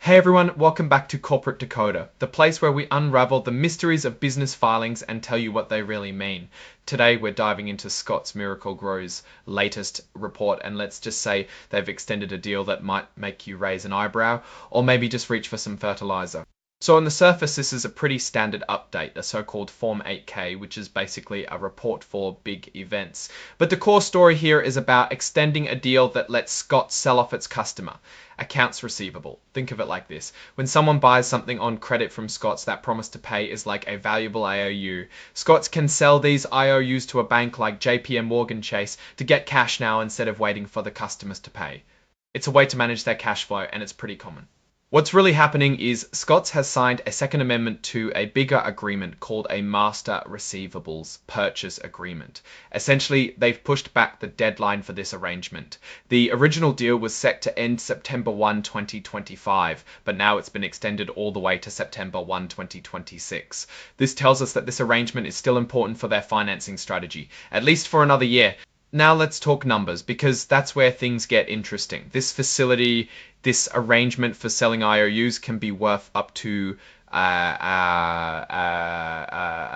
Hey everyone, welcome back to Corporate Decoder, the place where we unravel the mysteries of business filings and tell you what they really mean. Today we're diving into Scott's Miracle-Gro's latest report, and let's just say they've extended a deal that might make you raise an eyebrow, or maybe just reach for some fertilizer. So on the surface, this is a pretty standard update, a so-called Form 8K, which is basically a report for big events. But the core story here is about extending a deal that lets Scott sell off its customer. Accounts receivable. Think of it like this. When someone buys something on credit from Scott's, that promise to pay is like a valuable IOU. Scott's can sell these IOUs to a bank like JP Chase to get cash now instead of waiting for the customers to pay. It's a way to manage their cash flow, and it's pretty common. What's really happening is Scott's has signed a second amendment to a bigger agreement called a Master Receivables Purchase Agreement. Essentially, they've pushed back the deadline for this arrangement. The original deal was set to end September 1, 2025, but now it's been extended all the way to September 1, 2026. This tells us that this arrangement is still important for their financing strategy, at least for another year. Now let's talk numbers, because that's where things get interesting. This facility, this arrangement for selling IOUs can be worth up to a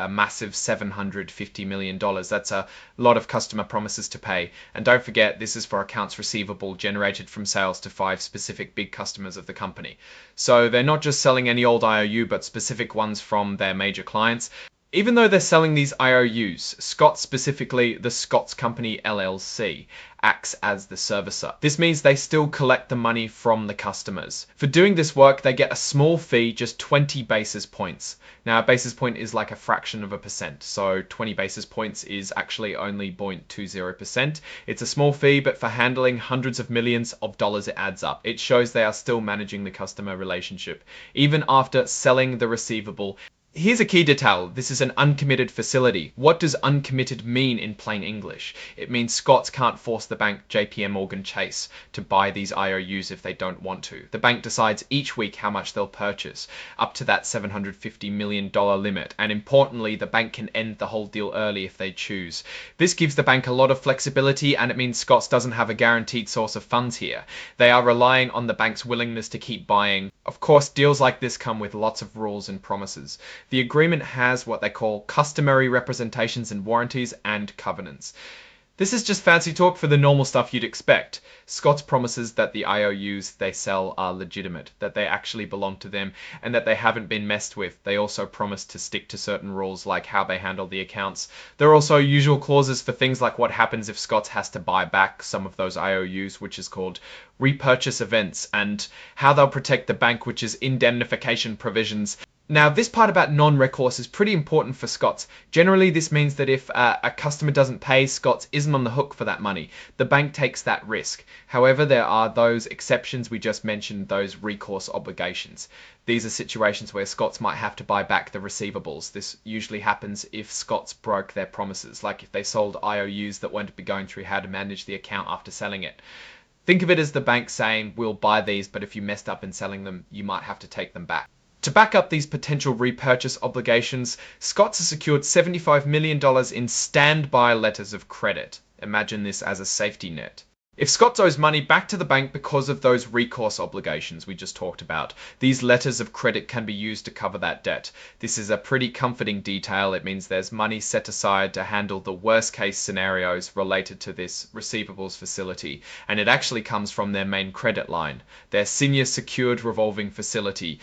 massive $750 million. That's a lot of customer promises to pay. And don't forget, this is for accounts receivable generated from sales to 5 specific big customers of the company. So they're not just selling any old IOU, but specific ones from their major clients. Even though they're selling these IOUs, Scott, specifically the Scott's Company LLC, acts as the servicer. This means they still collect the money from the customers. For doing this work, they get a small fee, just 20 basis points. Now, a basis point is like a fraction of a percent, so 20 basis points is actually only 0.20%. It's a small fee, but for handling hundreds of millions of dollars, it adds up. It shows they are still managing the customer relationship, even after selling the receivable. Here's a key detail. This is an uncommitted facility. What does uncommitted mean in plain English? It means Scott's can't force the bank JP Chase to buy these IOUs if they don't want to. The bank decides each week how much they'll purchase, up to that $750 million limit. And importantly, the bank can end the whole deal early if they choose. This gives the bank a lot of flexibility, and it means Scott's doesn't have a guaranteed source of funds here. They are relying on the bank's willingness to keep buying. Of course, deals like this come with lots of rules and promises. The agreement has what they call customary representations and warranties and covenants. This is just fancy talk for the normal stuff you'd expect. Scott's promises that the IOUs they sell are legitimate, that they actually belong to them, and that they haven't been messed with. They also promise to stick to certain rules, like how they handle the accounts. There are also usual clauses for things like what happens if Scott's has to buy back some of those IOUs, which is called repurchase events, and how they'll protect the bank, which is indemnification provisions. Now, this part about non-recourse is pretty important for Scott's. Generally, this means that if a customer doesn't pay, Scott's isn't on the hook for that money. The bank takes that risk. However, there are those exceptions we just mentioned, those recourse obligations. These are situations where Scott's might have to buy back the receivables. This usually happens if Scott's broke their promises, like if they sold IOUs that weren't going through how to manage the account after selling it. Think of it as the bank saying, we'll buy these, but if you messed up in selling them, you might have to take them back. To back up these potential repurchase obligations, Scott's has secured $75 million in standby letters of credit. Imagine this as a safety net. If Scott's owes money back to the bank because of those recourse obligations we just talked about, these letters of credit can be used to cover that debt. This is a pretty comforting detail. It means there's money set aside to handle the worst case scenarios related to this receivables facility, and it actually comes from their main credit line, their senior secured revolving facility.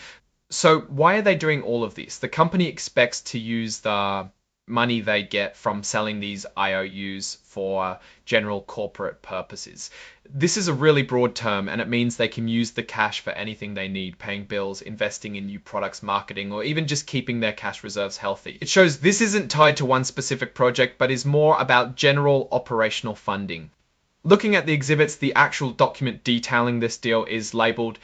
So why are they doing all of this? The company expects to use the money they get from selling these IOUs for general corporate purposes. This is a really broad term, and it means they can use the cash for anything they need, paying bills, investing in new products, marketing, or even just keeping their cash reserves healthy. It shows this isn't tied to one specific project, but is more about general operational funding. Looking at the exhibits, the actual document detailing this deal is labeled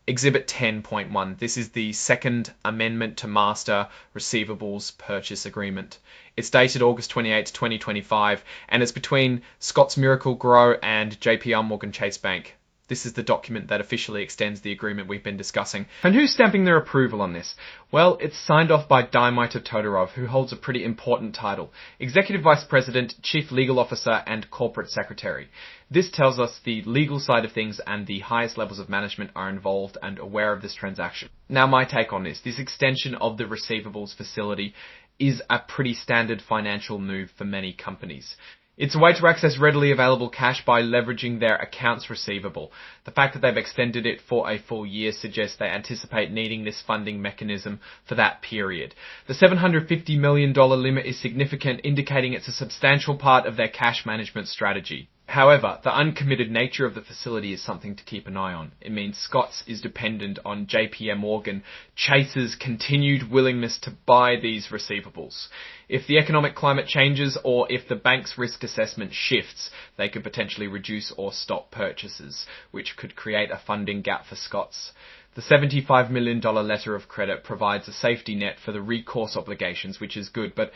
Exhibit 10.1. This is the second amendment to Master Receivables Purchase Agreement. It's dated August 28, 2025, and it's between Scott's Miracle-Gro and JP Chase Bank. This is the document that officially extends the agreement we've been discussing. And who's stamping their approval on this? Well, it's signed off by Dimitar Todorov, who holds a pretty important title: Executive Vice President, Chief Legal Officer, and Corporate Secretary. This tells us the legal side of things and the highest levels of management are involved and aware of this transaction. Now, my take on this extension of the receivables facility is a pretty standard financial move for many companies. It's a way to access readily available cash by leveraging their accounts receivable. The fact that they've extended it for a full year suggests they anticipate needing this funding mechanism for that period. The $750 million limit is significant, indicating it's a substantial part of their cash management strategy. However, the uncommitted nature of the facility is something to keep an eye on. It means Scott's is dependent on JP Morgan Chase's continued willingness to buy these receivables. If the economic climate changes or if the bank's risk assessment shifts, they could potentially reduce or stop purchases, which could create a funding gap for Scott's. The $75 million letter of credit provides a safety net for the recourse obligations, which is good, but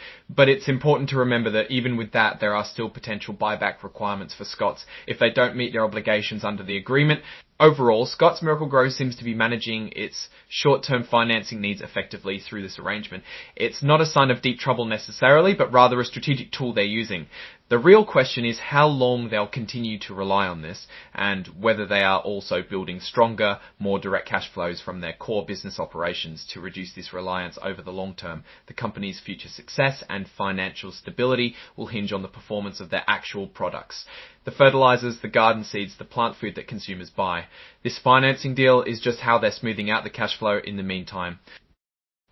it's important to remember that even with that, there are still potential buyback requirements for Scott's if they don't meet their obligations under the agreement. Overall, Scott's Miracle-Gro seems to be managing its short-term financing needs effectively through this arrangement. It's not a sign of deep trouble necessarily, but rather a strategic tool they're using. The real question is how long they'll continue to rely on this, and whether they are also building stronger, more direct cash flows from their core business operations to reduce this reliance over the long term. The company's future success and financial stability will hinge on the performance of their actual products: the fertilizers, the garden seeds, the plant food that consumers buy. This financing deal is just how they're smoothing out the cash flow in the meantime.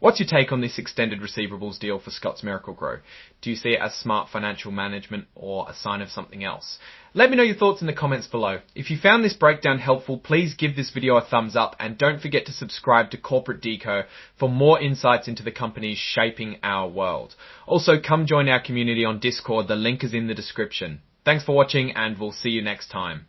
What's your take on this extended receivables deal for Scott's Miracle-Gro? Do you see it as smart financial management or a sign of something else? Let me know your thoughts in the comments below. If you found this breakdown helpful, please give this video a thumbs up and don't forget to subscribe to Corporate Deco for more insights into the companies shaping our world. Also, come join our community on Discord. The link is in the description. Thanks for watching and we'll see you next time.